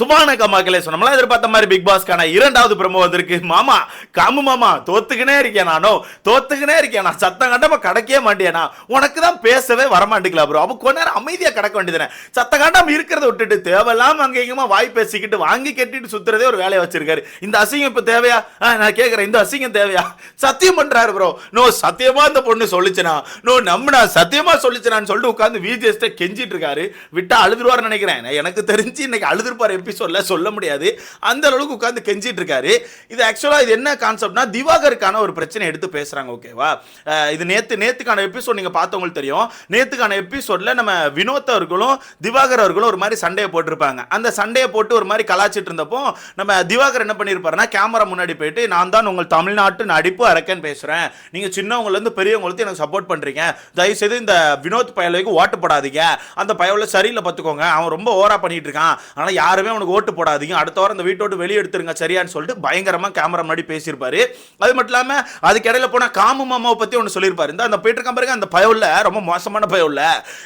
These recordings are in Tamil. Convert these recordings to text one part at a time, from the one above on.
சுபானக மக்களே, சொன்னோம்ல எதிர்பார்த்த மாதிரி பிக் பாஸ்க்கான 2வது ப்ரோமோ வந்திருக்கு. மாமா காமு மாமா தோத்துக்கினே இருக்கேன், தோத்துக்கினே இருக்கேன், சத்தம் கண்டமா கடக்கவே மாட்டேனா, உனக்கு தான் பேசவே வரமாட்டேங்களா ப்ரோ? அப்போ கொஞ்ச நேரம் அமைதியா கடக்க வேண்டியதுனே. சத்தம் கண்டாம இருக்கிறத விட்டுட்டு தேவையில்லாம அங்க இங்கமா வாய் பேசிக்கிட்டு வாங்கி கட்டிட்டு சுத்துறதே ஒரு வேலையை வச்சிருக்காரு. இந்த அசிங்கம் இப்ப தேவையா? நான் கேட்கிறேன், இந்த அசிங்கம் தேவையா? சத்தியம் பண்றாரு ப்ரோ. நோ சத்தியமா இந்த பொண்ணு சொல்லிச்சுனா, நோ நம்பினா சத்தியமா சொல்லிச்சுனான்னு சொல்லிட்டு உட்கார்ந்து விஜேஸ்ட கெஞ்சிட்டு இருக்காரு. விட்டா அழுதுருவாருன்னு நினைக்கிறேன். எனக்கு தெரிஞ்சு இன்னைக்கு அழுதுருப்பாரு. சொல்ல முடியாது, அந்த அளவுக்கு உட்கார்ந்து கெஞ்சிட்டு இருக்காரு. இது ஆக்சுவலா இது என்ன கான்செப்ட்னா, திவாகருக்கான ஒரு பிரச்சனை எடுத்து பேசுறாங்க. ஓகேவா? இது நேத்துக்கான எபிசோட் நீங்க பார்த்தவங்களுக்கு தெரியும். நேத்துக்கான எபிசோட்ல நம்ம வினோத் அவர்களும் திவாகர் அவர்களும் ஒரு மாதிரி சண்டையை போட்டிருப்பாங்க. அந்த சண்டையை போட்டு ஒரு மாதிரி கலாச்சிட்டு இருந்தப்போ நம்ம திவாகர் என்ன பண்ணிருப்பாருன்னா, கேமரா முன்னாடி போயிட்டு நான் தான் உங்கள் தமிழ்நாட்டு நடிப்பு அரக்கன் பேசுறேன், நீங்க சின்னவங்கல இருந்து பெரியவங்களுக்கு எனக்கு சப்போர்ட் பண்றீங்க, தயவு செய்து இந்த வினோத் பயலுக்கு ஓட்டு போடாதீங்க, அந்த பயவுல சரியில்லை பார்த்துக்கோங்க, அவன் ரொம்ப ஓவரா பண்ணிட்டு இருக்கான், ஆனா யாருமே அவனுக்கு ஓட்டு போடாதீங்க, அடுத்த வாரம் இந்த வீட்டோட்டு வெளியே எடுத்துருங்க சரியான்னு சொல்லிட்டு பயங்கரமா கேமரா முன்னாடி பேசியிருப்பாரு. அது மட்டும் இல்லாம அதுக்கு இடையில போனா காமு மாமாவை பத்தி ஒன்று சொல்லியிருப்பாரு. இந்த போயிட்டு இருக்க பாருங்க, அந்த பயவுல ரொம்ப மோசமான பயவுல,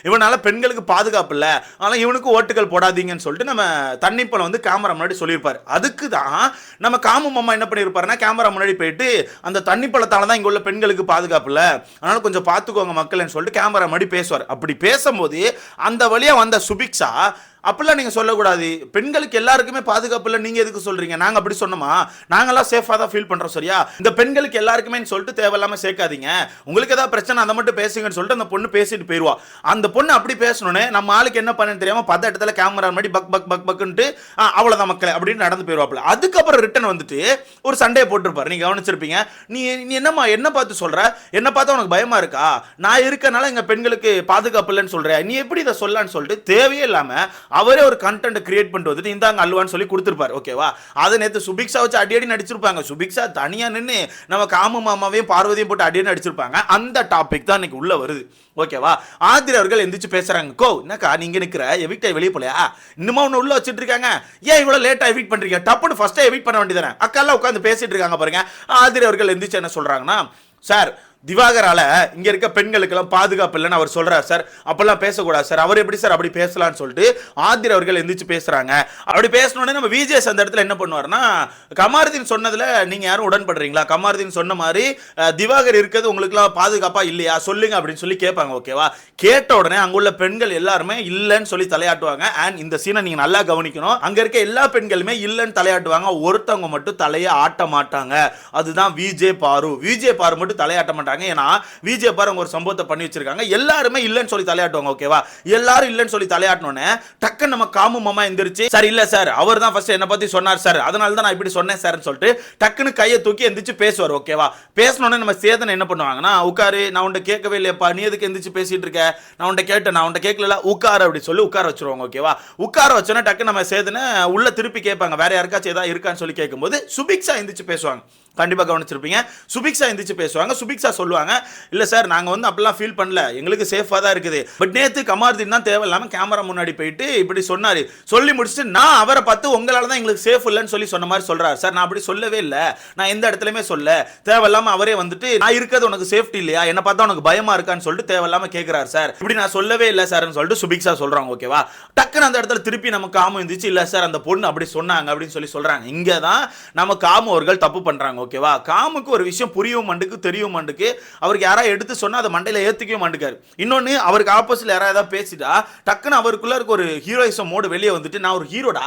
இவனால பெண்களுக்கு பாதுகாப்பு இல்லை, ஆனால் இவனுக்கு ஓட்டுகள் போடாதீங்கன்னு சொல்லிட்டு நம்ம தண்ணிப்பழம் வந்து கேமரா முன்னாடி சொல்லியிருப்பாரு. அதுக்கு தான் நம்ம காமு மாமா என்ன பண்ணியிருப்பாருன்னா, கேமரா முன்னாடி போயிட்டு அந்த தண்ணிப்பழத்தால தான் இங்க உள்ள பெண்களுக்கு பாதுகாப்பு இல்லை, அதனால கொஞ்சம் பார்த்துக்கோங்க மக்கள்னு சொல்லிட்டு கேமரா முன்னாடி பேசுவார். அப்படி பேசும்போது அந்த வழியா வந்த சுபிக்ஷா, அப்படிலாம் நீங்க சொல்லக்கூடாது, பெண்களுக்கு எல்லாருக்குமே பாதுகாப்பு இல்லை, நீங்க எதுக்கு சொல்றீங்க, நாங்க அப்படி சொன்னோமா, நாங்களாம் சேஃபா தான் ஃபீல் பண்றோம் சரியா, இந்த பெண்களுக்கு எல்லாருக்குமே சொல்லிட்டு தேவையில்லாம சேர்க்காதீங்க, உங்களுக்கு ஏதாவது பிரச்சனை அதை மட்டும் பேசுங்கன்னு சொல்லிட்டு அந்த பொண்ணு பேசிட்டு போயிருவா. அந்த பொண்ணு அப்படி பேசணும்னே நம்ம ஆளுக்கு என்ன பண்ணு தெரியாம பத்த இடத்துல கேமரா மாதிரி பக் பக் பக் பக்குன்ட்டு அவ்வளவுதான் மக்களே அப்படின்னு நடந்து போயிருவாப்ல. அதுக்கப்புறம் ரிட்டன் வந்துட்டு ஒரு சண்டையை போட்டிருப்பாரு. நீங்க கவனிச்சிருப்பீங்க. நீ என்னம்மா என்ன பார்த்து சொல்ற, என்ன பார்த்தா உனக்கு பயமா இருக்கா, நான் இருக்கனால எங்க பெண்களுக்கு பாதுகாப்பு இல்லைன்னு சொல்ற, நீ எப்படி இதை சொல்லலான்னு சொல்லிட்டு தேவையே இல்லாம அவரே ஒரு கண்டென்ட் கிரியேட் பண்ணிட்டு வந்துட்டு இந்தாங்க அல்வான்னு சொல்லி கொடுத்துருப்பாரு. ஓகேவா? அதை நேற்று சுபிக்ஷா வச்சு அடி நடிச்சிருப்பாங்க. சுபிக்ஷா தனியா நின்று நம்ம காமு மாமாவையும் பார்வதியும் போட்டு அடி நடிச்சிருப்பாங்க. அந்த டாபிக் தான் இன்னைக்கு உள்ள வருது. ஓகேவா? ஆதிரி அவர்கள் எந்திரிச்சு பேசுறாங்க. கோ என்னக்கா நீங்க நிக்கிற எவிக்ட் ஆகி வெளியே போலையா, இன்னுமா ஒன்று உள்ள வச்சுட்டு இருக்காங்க, ஏன் இவ்வளவு லேட்டா எவிக்ட் பண்றீங்க, டப்புன்னு ஃபர்ஸ்ட் எவிக்ட் பண்ண வேண்டியதானே, அக்காலாம் உட்காந்து பேசிட்டு இருக்காங்க பாருங்க. ஆதிரி அவர்கள் எந்திரிச்சு என்ன சொல்றாங்கன்னா, சார் திவாகரால இங்க இருக்க பெண்களுக்கெல்லாம் பாதுகாப்பு இல்லைன்னு அவர் சொல்றாரு சார், அப்பெல்லாம் பேசக்கூடாது சார், அவர் எப்படி சார் அப்படி பேசலாம்னு சொல்லிட்டு ஆதிரி அவர்கள் எந்திரிச்சு பேசுறாங்க. அப்படி பேசணுன்னே நம்ம விஜேஸ் அந்த இடத்துல என்ன பண்ணுவார்னா, கமாருதீன் சொன்னதுல நீங்க யாரும் உடன்படுறீங்களா, கமாருதீன் சொன்ன மாதிரி திவாகர் இருக்கிறது உங்களுக்குலாம் பாதுகாப்பா இல்லையா சொல்லுங்க அப்படின்னு சொல்லி கேட்பாங்க. ஓகேவா? கேட்ட உடனே அங்குள்ள பெண்கள் எல்லாருமே இல்லைன்னு சொல்லி தலையாட்டுவாங்க. அண்ட் இந்த சீனை நீங்க நல்லா கவனிக்கணும், அங்க இருக்க எல்லா பெண்களுமே இல்லைன்னு தலையாட்டுவாங்க, ஒருத்தவங்க மட்டும் தலையை ஆட்ட மாட்டாங்க. அதுதான் விஜே பாரு. விஜே பாரு மட்டும் தலையாட்ட மாட்டாங்க. ஏன்னா விஜே பாரு ஒரு சம்பவத்தை பண்ணி வச்சிருக்காங்க, எல்லாருமே இல்லன்னு சொல்லி தலையாட்டுவாங்க. ஓகேவா? எல்லாரும் இல்லன்னு சொல்லி தலையாட்டனோனே டக்கு நம்ம காமு மாமா எந்திரிச்சு, சார் இல்ல சார் அவர் தான் ஃபர்ஸ்ட் என்ன பத்தி சொன்னார் சார், அதனால தான் நான் இப்படி சொன்னேன் சார்னு சொல்லிட்டு டக்குன்னு கையை தூக்கி எந்திரிச்சு பேசுவார். ஓகேவா? பேசனோனே நம்ம சேதனை என்ன பண்ணுவாங்கன்னா, உட்காரு, நான் உன்கிட்ட கேட்கவே இல்லையப்பா, நீ எதுக்கு எந்திரிச்சு பேசிட்டு இருக்க, நான் உன்கிட்ட கேட்டேன், நான் உன்கிட்ட கேட்கல, உட்காரு அப்படி சொல்லி உட்கார வச்சிருவாங்க. ஓகேவா? உட்கார வச்சோன்னே டக்கு நம்ம சேதனை உள்ள திருப்பி கேட்பாங்க, வேற யாருக்காச்சும் ஏதாவது இருக்கான்னு சொல்லி கேட்கும்போது சுபிக்ஷா எந்திரிச்சு பேசுவாங்க. கண்டிப்பாக கவனிச்சிருப்பீங்க. சுபிக்ஷா எந்திரிச்சு பேசுவாங்க. சுபிக்ஷா சொல்லுவாங்க, இல்லை சார் நாங்கள் வந்து அப்படிலாம் ஃபீல் பண்ணல, எங்களுக்கு சேஃபாக தான் இருக்குது, பட் நேற்று கமாருதீன் தான் தேவையில்லாமல் கேமரா முன்னாடி போயிட்டு இப்படி சொன்னார், சொல்லி முடிச்சுட்டு நான் அவரை பார்த்து உங்களால் தான் எங்களுக்கு சேஃப் இல்லைன்னு சொல்லி சொன்ன மாதிரி சொல்கிறார் சார், நான் அப்படி சொல்லவே இல்லை, நான் எந்த இடத்துலையுமே சொல்ல, தேவையில்லாமல் அவரே வந்துட்டு நான் இருக்கிறது உனக்கு சேஃப்டி இல்லையா, என்ன பார்த்தா உனக்கு பயமா இருக்கான்னு சொல்லிட்டு தேவையில்லாமல் கேட்குறாரு சார், இப்படி நான் சொல்லவே இல்லை சார்னு சொல்லிட்டு சுபிக்ஷா சொல்கிறாங்க. ஓகேவா? டக்குன்னு அந்த இடத்துல திருப்பி நம்ம காமு இருந்துச்சு, இல்லை சார் அந்த பொண்ணு அப்படி சொன்னாங்க அப்படின்னு சொல்லி சொல்கிறாங்க. இங்கே தான் நம்ம காமு அவர்கள் தப்பு பண்ணுறாங்க. ஓகேவா? காமுக்கு ஒரு விஷயம் புரியவும் மாட்டுக்கு தெரியவும் மாட்டுக்கு, அவருக்கு யாராவது எடுத்து சொன்னா அதை மண்டையில ஏத்துக்கவே மாட்டுக்காரு. இன்னொன்னு அவருக்கு ஆப்போசிட்ல யாராவது பேசிட்டா டக்குன்னு அவருக்குள்ள இருக்க ஒரு ஹீரோயிசம் மோடு வெளியே வந்துட்டு, நான் ஒரு ஹீரோடா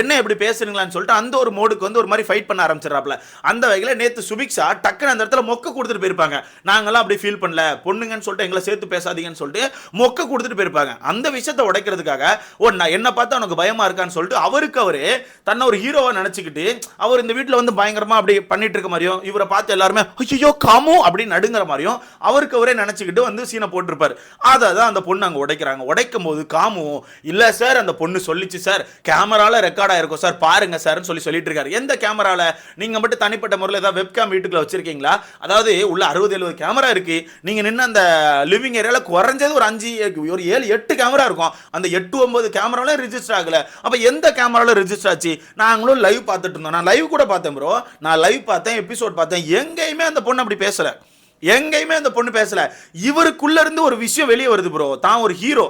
என்ன எப்படி பேசுறீங்களான்னு சொல்லிட்டு அந்த ஒரு மோடுக்கு வந்து ஒரு மாதிரி ஃபைட் பண்ண ஆரம்பிச்சிடறாப்ல. அந்த வகையில நேத்து சுபிக்ஷா டக்குன்னு அந்த இடத்துல மொக்க கொடுத்துட்டு போயிருப்பாங்க, நாங்களாம் அப்படி ஃபீல் பண்ணல, பொண்ணுங்கன்னு சொல்லிட்டு எங்களை சேர்த்து பேசாதீங்கன்னு சொல்லிட்டு மொக்க கொடுத்துட்டு போயிருப்பாங்க. அந்த விஷயத்தை உடைக்கிறதுக்காக என்ன பார்த்தா உனக்கு பயமா இருக்கான்னு சொல்லிட்டு அவருக்கு அவரு தன்னை ஒரு ஹீரோவா நினைச்சுக்கிட்டு அவர் இந்த வீட்டில் வந்து பயங்கரமா அப்படி பண்ணிட்டு இருக்க மாதிரியும், இவரை பார்த்து எல்லாருமே ஐயோ காமு அப்படின்னு நடுங்கிற மாதிரியும் அவருக்கு அவரே நினைச்சுக்கிட்டு வந்து சீனை போட்டிருப்பாரு. அதை தான் அந்த பொண்ணு அங்கே உடைக்கிறாங்க. உடைக்கும் போது காமு, இல்ல சார் அந்த பொண்ணு சொல்லிச்சு சார், கேமரால ரெக்கார்ட் ஆயிருக்கும் சார் பாருங்க சார்னு சொல்லிட்டு இருக்காரு. எந்த கேமரால, நீங்க மட்டும் தனிப்பட்ட முறையில் ஏதாவது வெப்காம் வீட்டுக்குள்ள வச்சிருக்கீங்களா, அதாவது உள்ள 60-70 கேமரா இருக்கு, நீங்க நின்று அந்த லிவிங் ஏரியால குறைஞ்சது ஒரு 7-8 கேமரா இருக்கும், அந்த 8-9 கேமரால ரிஜிஸ்டர் ஆகல, அப்ப எந்த கேமரால ரிஜிஸ்டர் ஆச்சு? நாங்களும் லைவ் பார்த்துட்டு இருந்தோம், நான் லைவ் கூட பார்த்தேன் ப்ரோ, நான் லைவ் பார்த்தேன், எபிசோட் பார்த்தேன், எங்கேயுமே அந்த பொண்ணு அப்படி பேசல, எங்கேயுமே அந்த பொண்ணு பேசல. இவருக்குள்ள இருந்து ஒரு விஷயம் வெளியே வருது ப்ரோ, தான் ஒரு ஹீரோ,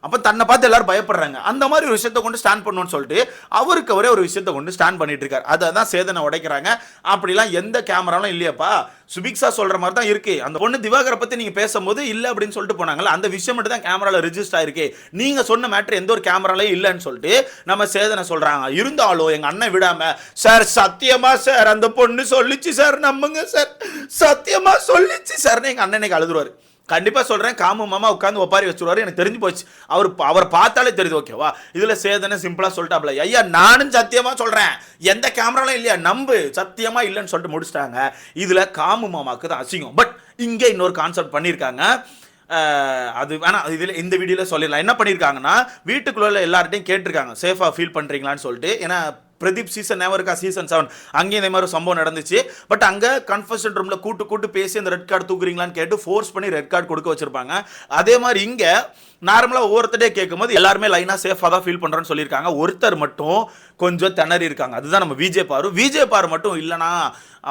அப்ப தன்னை பார்த்து எல்லாரும் பயப்படுறாங்க. அந்த மாதிரி ஒரு விஷயத்தை கொண்டு ஸ்டாண்ட் பண்ணுவோம்னு சொல்லிட்டு அவருக்கு அவரே ஒரு விஷயத்தை கொண்டு ஸ்டாண்ட் பண்ணிட்டு இருக்காரு. அதான் சேதனை உடைக்கிறாங்க. அப்படிலாம் எந்த கேமராலும் இல்லையாப்பா, சுபிக்ஷா சொல்ற மாதிரி தான் இருக்கு. அந்த பொண்ணு திவாகரை பத்தி நீங்க பேசும்போது இல்ல அப்படின்னு சொல்லிட்டு போனாங்கல்ல, அந்த விஷயம் மட்டும் தான் கேமரால ரெஜிஸ்டர் ஆயிருக்கு. நீங்க சொன்ன மேட்டர் எந்த ஒரு கேமராலையும் இல்லைன்னு சொல்லிட்டு நம்ம சேதனை சொல்றாங்க. இருந்தாலும் எங்க அண்ணன் விடாம, சார் சத்தியமா சார் அந்த பொண்ணு சொல்லிச்சு சார், நம்புங்க சார், சத்தியமா சொல்லிச்சு சார், எங்க அண்ணனுக்கு அழுதுருவாரு. கண்டிப்பா சொல்றேன், காமு மாமா உட்காந்து ஒப்பாரி வச்சுருவாரு. எனக்கு தெரிஞ்சு போச்சு, அவரை பார்த்தாலே தெரியுது. ஓகேவா? இதுல சேதனை சிம்பிளா சொல்லிட்டாப்ல, ஐயா நானும் சத்தியமா சொல்றேன், எந்த கேமராலும் இல்லையா, நம்பு, சத்தியமா இல்லைன்னு சொல்லிட்டு முடிச்சிட்டாங்க. இதுல காமு மாமாக்கு தான் அசிங்கம். பட் இங்கே இன்னொரு கான்செப்ட் பண்ணியிருக்காங்க. அது வேணா இதில் இந்த வீடியோவில் சொல்லிடலாம். என்ன பண்ணியிருக்காங்கன்னா, வீட்டுக்குள்ள எல்லார்ட்டையும் கேட்டிருக்காங்க சேஃபாக ஃபீல் பண்ணுறீங்களான்னு சொல்லிட்டு. ஏன்னா பிரதீப் சீசன் இருக்கா, சீசன் 7 அங்கேயும் இந்த மாதிரி சம்பவம் நடந்துச்சு. பட் அங்கே கன்ஃபெஷன் ரூமில் கூட்டு பேசி அந்த ரெட் கார்டு தூக்குறீங்களான்னு கேட்டு ஃபோர்ஸ் பண்ணி ரெட் கார்டு கொடுக்க வச்சிருப்பாங்க. அதே மாதிரி இங்கே நார்மலாக ஒவ்வொருத்தரே கேட்கும்போது எல்லாருமே லைனாக சேஃபாக தான் ஃபீல் பண்ணுறோன்னு சொல்லியிருக்காங்க. ஒருத்தர் மட்டும் கொஞ்சம் திணறி இருக்காங்க. அதுதான் நம்ம விஜய் பாரு மட்டும் இல்லைனா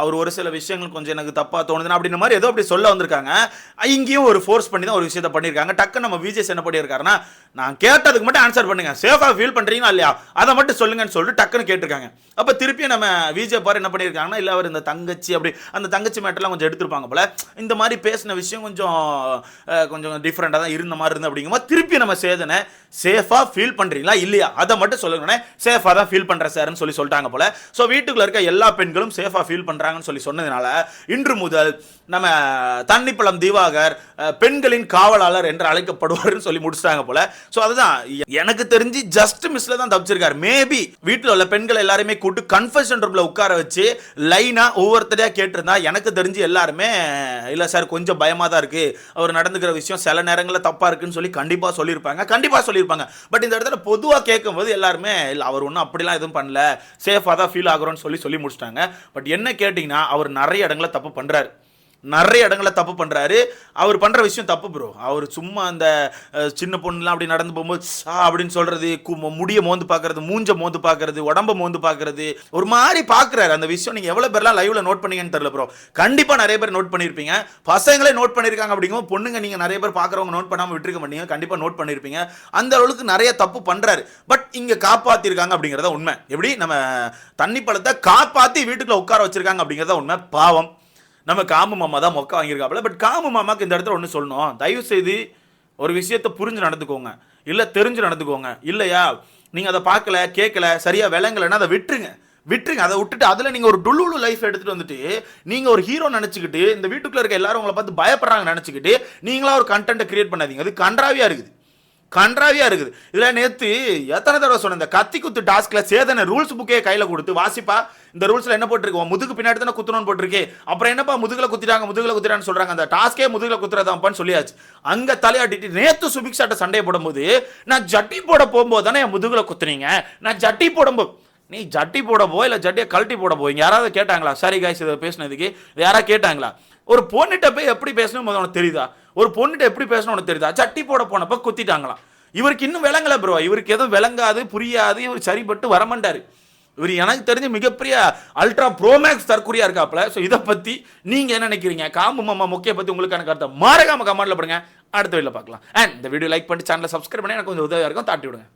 அவர் ஒரு சில விஷயங்கள் கொஞ்சம் எனக்கு தப்பாக தோணுதுன்னா அப்படின்ற மாதிரி ஏதோ அப்படி சொல்ல வந்திருக்காங்க. இங்கேயும் ஒரு ஃபோர்ஸ் பண்ணி தான் ஒரு விஷயத்த பண்ணியிருக்காங்க. டக்குன்னு நம்ம விஜய் என்ன பண்ணியிருக்காருன்னா, நான் கேட்டதுக்கு மட்டும் ஆன்சர் பண்ணுங்க, சேஃபாக ஃபீல் பண்ணுறீங்களா இல்லையா அதை மட்டும் சொல்லுங்கன்னு சொல்லிட்டு டக்குன்னு கேட்டிருக்காங்க. அப்போ திருப்பியும் நம்ம விஜய் என்ன பண்ணியிருக்காங்கன்னா, இல்லை அவர் இந்த தங்கச்சி அப்படி அந்த தங்கச்சி மேட்டர்லாம் கொஞ்சம் எடுத்திருப்பாங்க போல, இந்த மாதிரி பேசின விஷயம் கொஞ்சம் டிஃப்ரெண்டாக தான் இருந்த மாதிரி இருந்து அப்படிங்கும்போது திருப்பி நம்ம சேதனை சேஃபாக ஃபீல் பண்ணுறீங்களா இல்லையா அதை மட்டும் சொல்லுங்கண்ணே, சேஃபாக தான் ஃபீல் பண்ணுறேன் சார்னு சொல்லிட்டாங்க போல. ஸோ வீட்டுக்குள்ள இருக்க எல்லா பெண்களும் சேஃபாக ஃபீல் பண்ணுறாங்கன்னு சொன்னதுனால இன்று முதல் நம்ம தண்ணிப்பழம் திவாகர் பெண்களின் காவலாளர் என்று அழைக்கப்படுவார்னு சொல்லி முடிச்சிட்டாங்க போல. ஸோ அதுதான் எனக்கு தெரிஞ்சு ஜஸ்ட் மிஸ்ல தான் தப்பிச்சிருக்காரு. மேபி வீட்டில் உள்ள பெண்கள் எல்லாருமே கூட்டு கன்ஃபெஷன் ரூம்ல உட்கார வச்சு லைனா ஒவ்வொருத்தரையா கேட்டிருந்தா எனக்கு தெரிஞ்சு எல்லாருமே இல்லை சார் கொஞ்சம் பயமா தான் இருக்கு, அவர் நடந்துக்கிற விஷயம் சில நேரங்களில் தப்பா இருக்குன்னு சொல்லி கண்டிப்பா சொல்லியிருப்பாங்க. பட் இந்த இடத்துல பொதுவாக கேட்கும்போது எல்லாருமே இல்லை அவர் ஒன்றும் அப்படிலாம் எதுவும் பண்ணல, சேஃபாக தான் ஃபீல் ஆகுறோன்னு சொல்லி முடிச்சிட்டாங்க. பட் என்ன கேட்டிங்கன்னா, அவர் நிறைய இடங்களை தப்பு பண்ணுறாரு. அவர் பண்ணுற விஷயம் தப்பு ப்ரோ. அவர் சும்மா அந்த சின்ன பொண்ணுலாம் அப்படி நடந்து போகும்போது அப்படின்னு சொல்கிறது, முடிய மோந்து பார்க்கறது, மூஞ்ச மோந்து பார்க்கறது, உடம்ப மோந்து பார்க்கறது, ஒரு மாதிரி பார்க்குறாரு. அந்த விஷயம் நீங்கள் எவ்வளோ பேர்லாம் லைவ்ல நோட் பண்ணீங்கன்னு தெரியல ப்ரோ. கண்டிப்பாக நிறைய பேர் நோட் பண்ணியிருப்பீங்க, பசங்களே நோட் பண்ணியிருக்காங்க. அப்படிங்கும் பொண்ணுங்க நீங்கள் நிறைய பேர் பார்க்குறவங்க நோட் பண்ணாமல் விட்டுருக்க மாட்டீங்க, கண்டிப்பாக நோட் பண்ணியிருப்பீங்க. அந்த அளவுக்கு நிறைய தப்பு பண்ணுறாரு. பட் இங்கே காப்பாற்றிருக்காங்க அப்படிங்கிறத உண்மை. எப்படி நம்ம தண்ணி பழத்தை காப்பாற்றி வீட்டுக்குள்ள உட்கார வச்சிருக்காங்க அப்படிங்கிறத உண்மை. பாவம் நம்ம காமு மாமா தான் மொக்க வாங்கியிருக்காப்புல. பட் காமு மாமாக்கு இந்த இடத்துல ஒன்று சொல்லணும், தயவு செய்து ஒரு விஷயத்தை புரிஞ்சு நடந்துக்கோங்க, இல்லை தெரிஞ்சு நடந்துக்கோங்க. இல்லையா நீங்கள் அதை பார்க்கல கேட்கல சரியா விளங்கலைன்னா அதை விட்டுருங்க. அதை விட்டுட்டு அதில் நீங்கள் ஒரு டுலுலு லைஃப் எடுத்துகிட்டு வந்துட்டு நீங்கள் ஒரு ஹீரோ நினச்சிக்கிட்டு இந்த வீட்டுக்குள்ளே இருக்க எல்லாரும் உங்களை பார்த்து பயப்படுறாங்க நினச்சிக்கிட்டு நீங்களா ஒரு கண்டென்ட்டை கிரியேட் பண்ணாதீங்க. அது கன்றாவியாக இருக்குது. இதில் நேற்று எத்தனை தடவை சொன்ன இந்த கத்தி குத்து டாஸ்கில் சேதனை ரூல்ஸ் புக்கே கையில் கொடுத்து வாசிப்பா, இந்த ரூல்ஸில் என்ன போட்டிருக்கோம், முதுகு பின்னாடி தானே குத்தணும்னு போட்டிருக்கே, அப்புறம் என்னப்பா முதுகில் குத்திட்டான்னு சொல்கிறாங்க. அந்த டாஸ்கே முதுகில் குத்துறதாப்பான்னு சொல்லியாச்சு. அங்கே தலையாட்டிட்டு நேற்று சுபிக்ஷாட்ட சண்டையை போடும்போது, நான் ஜட்டி போட போகும்போது தானே என் முதுகில் குத்துனீங்க, நான் ஜட்டி போடும்போது நீ ஜட்டி போட போ இல்லை ஜட்டியை கழட்டி போட போ, இங்கே யாராவது கேட்டாங்களா? சரி காய்ஸ் இதை பேசினதுக்கு யாராவது கேட்டாங்களா? ஒரு பொண்ணுகிட்ட போய் எப்படி பேசணும் உனக்கு தெரியுதா? ஒரு பொண்ணுகிட்ட எப்படி பேசணும் உனக்கு தெரியுதா? சட்டி போட போனப்ப குத்திட்டாங்களாம். இவருக்கு இன்னும் விளங்கல ப்ரோ, இவருக்கு எதுவும் விளங்காது புரியாது, இவர் சரிப்பட்டு வரமாட்டாரு. இவர் எனக்கு தெரிஞ்ச மிகப்பெரிய அல்ட்ரா ப்ரோமேக்ஸ் தற்கொலையா இருக்காப்ல. ஸோ இதை பற்றி நீங்கள் என்ன நினைக்கிறீங்க? காமு மாமா மொக்கையை பற்றி உங்களுக்கான கருத்தை மறக்காம கமெண்ட்ல பண்ணுங்க. அடுத்த வீடியோவில் பார்க்கலாம். அண்ட் இந்த வீடியோ லைக் பண்ணி சேனலை சப்ஸ்கிரைப் பண்ணி எனக்கு கொஞ்சம் உதவியாக இருக்கும், தாட்டி விடுங்க.